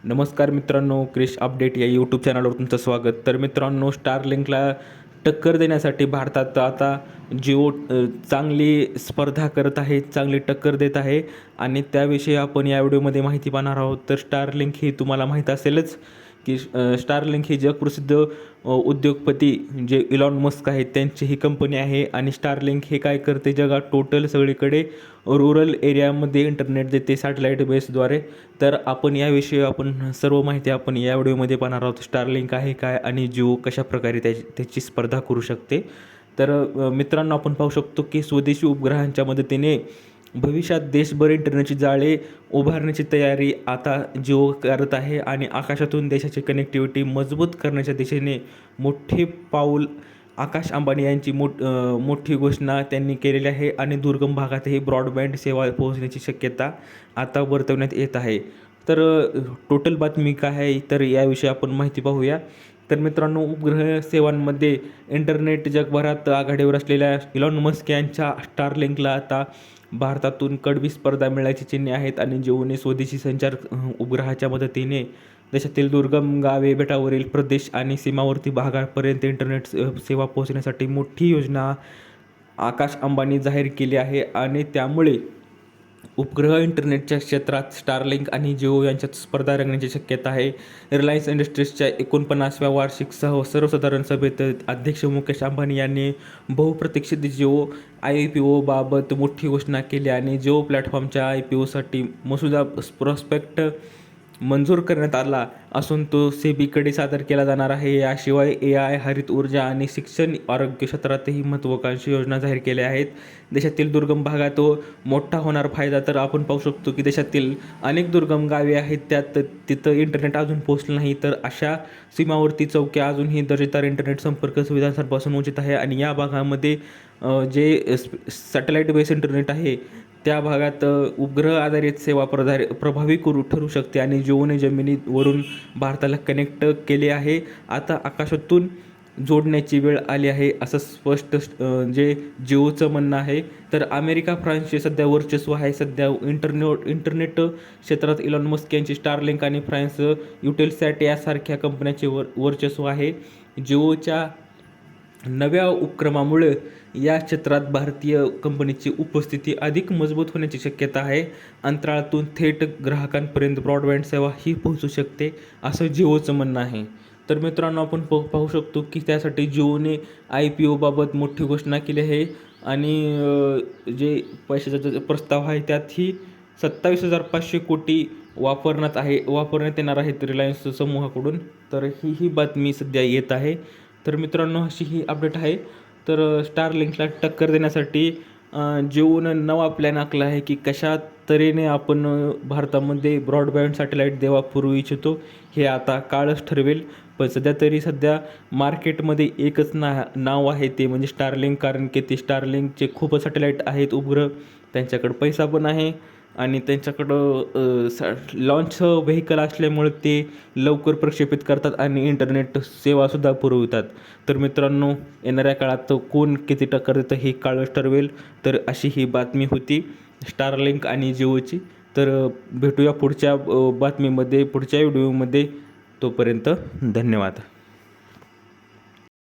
नमस्कार मित्रांनो, क्रिश अपडेट या यूट्यूब चॅनलवर तुमचं स्वागत. तर मित्रांनो, स्टारलिंकला टक्कर देण्यासाठी भारतात आता जिओ चांगली स्पर्धा करत आहे, चांगली टक्कर देत आहे आणि त्याविषयी आपण या व्हिडिओमध्ये माहिती पाहणार आहोत. तर स्टारलिंक ही तुम्हाला माहीत असेलच की स्टारलिंक ही जगप्रसिद्ध उद्योगपती जे इलॉन मस्क आहेत त्यांची ही कंपनी आहे. आणि स्टारलिंक हे काय करते, जगात टोटल सगळीकडे रुरल एरियामध्ये इंटरनेट देते सॅटेलाईट बेसद्वारे. तर आपण सर्व माहिती आपण या व्हिडिओमध्ये पाहणार आहोत. स्टारलिंक आहे काय आणि जिओ कशाप्रकारे त्याची स्पर्धा करू शकते. तर मित्रांनो, आपण पाहू शकतो की स्वदेशी उपग्रहांच्या मदतीने भविष्यात देशभर इंटरनेटची जाळे उभारण्याची तयारी आता जिओ करत आहे आणि आकाशातून देशाची कनेक्टिव्हिटी मजबूत करण्याच्या दिशेने मोठे पाऊल आकाश अंबानी यांची मोठी घोषणा त्यांनी केलेली आहे. आणि दुर्गम भागातही ब्रॉडबँड सेवा पोहोचण्याची शक्यता आता वर्तवण्यात येत आहे. तर टोटल बातमी काय आहे, तर याविषयी आपण माहिती पाहूया. तर मित्रांनो, उपग्रह सेवांमध्ये इंटरनेट जगभरात आघाडीवर असलेल्या इलॉन मस्क यांच्या स्टारलिंकला आता भारतातून कडवी स्पर्धा मिळायची चिन्हे आहेत. आणि जिओने स्वदेशी संचार उपग्रहाच्या मदतीने देशातील दुर्गम गावे, बेटावरील प्रदेश आणि सीमावर्ती भागापर्यंत इंटरनेट सेवा पोहोचण्यासाठी मोठी योजना आकाश अंबानी जाहीर केली आहे. आणि त्यामुळे उपग्रह इंटरनेटच्या क्षेत्रात स्टारलिंक आणि जिओ यांच्यात स्पर्धा रंगण्याची शक्यता आहे. रिलायन्स इंडस्ट्रीजच्या 49व्या वार्षिक सर्वसाधारण सभेत अध्यक्ष मुकेश अंबानी यांनी बहुप्रतीक्षित जिओ IPO बाबत मोठी घोषणा केली. आणि जिओ प्लॅटफॉर्मच्या IPOसाठी मसुदा प्रॉस्पेक्ट मंजूर करण्यात आला असून तो सेबीकडे सादर केला जाणार आहे. याशिवाय AI, हरित ऊर्जा आणि शिक्षण, आरोग्य क्षेत्रातही महत्त्वाकांक्षी योजना जाहीर केल्या आहेत. देशातील दुर्गम भागात मोठा होणार फायदा, तर आपण पाहू शकतो की देशातील अनेक दुर्गम गावे आहेत, तिथं इंटरनेट अजून पोहोचलं नाही. तर अशा सीमावर्ती चौक्या अजूनही दर्जेदार इंटरनेट संपर्क सुविधांपासून वंचित आहे. आणि या भागामध्ये जे सॅटेलाईट बेस इंटरनेट आहे त्या भागात उपग्रह आधारित सेवा प्रभावी ठरू शकते. आणि जिओने जमिनीवरून भारताला कनेक्ट केले आहे. आता आकाशातून जोडण्याची वेळ आली आहे असं स्पष्ट जे जिओचं म्हणणं आहे. तर अमेरिका, फ्रान्सचे सध्या वर्चस्व आहे. सध्या इंटरनेट क्षेत्रात इलॉन मस्क यांची स्टारलिंक आणि फ्रान्स युटेलसॅट यासारख्या कंपन्यांचे वर्चस्व आहे. जिओच्या नव्या उपक्रमामुळे या क्षेत्रात भारतीय कंपनीची उपस्थिती अधिक मजबूत होण्याची शक्यता आहे. अंतराळातून थेट ग्राहकांपर्यंत ब्रॉडबँड सेवा ही पोहोचू शकते असं जिओचं म्हणणं आहे. तर मित्रांनो, आपण पाहू शकतो की त्यासाठी जिओने IPO बाबत मोठी घोषणा केली आहे. आणि जे पैशाचा प्रस्ताव आहे त्यातही 27,500 कोटी वापरण्यात येणार आहेत रिलायन्स समूहाकडून. तर ही बातमी सध्या येत आहे. तर मित्रांनो, अशी ही अपडेट आहे. तर स्टारलिंकला टक्कर देण्यासाठी जिओनं नवा प्लॅन आखला आहे की कशा तऱ्हेने आपण भारतामध्ये ब्रॉडबँड सॅटेलाईट सेवा पुरवू इच्छितो हे आता काळच ठरवेल. पण सध्या मार्केटमध्ये एकच नाव आहे, ते म्हणजे स्टारलिंक. कारण की ते स्टारलिंकचे खूप सॅटेलाईट आहेत उपग्रह, त्यांच्याकडं पैसा पण आहे आणि त्यांच्याकडं लॉन्च व्हेकल असल्यामुळे ते लवकर प्रक्षेपित करतात आणि इंटरनेट सेवासुद्धा पुरवतात. तर मित्रांनो, येणाऱ्या काळात कोण किती टक्कर देतं हे काळच ठरवेल. तर अशी ही बातमी होती स्टारलिंक आणि जिओची. तर भेटूया पुढच्या बातमीमध्ये, पुढच्या व्हिडिओमध्ये. तोपर्यंत धन्यवाद.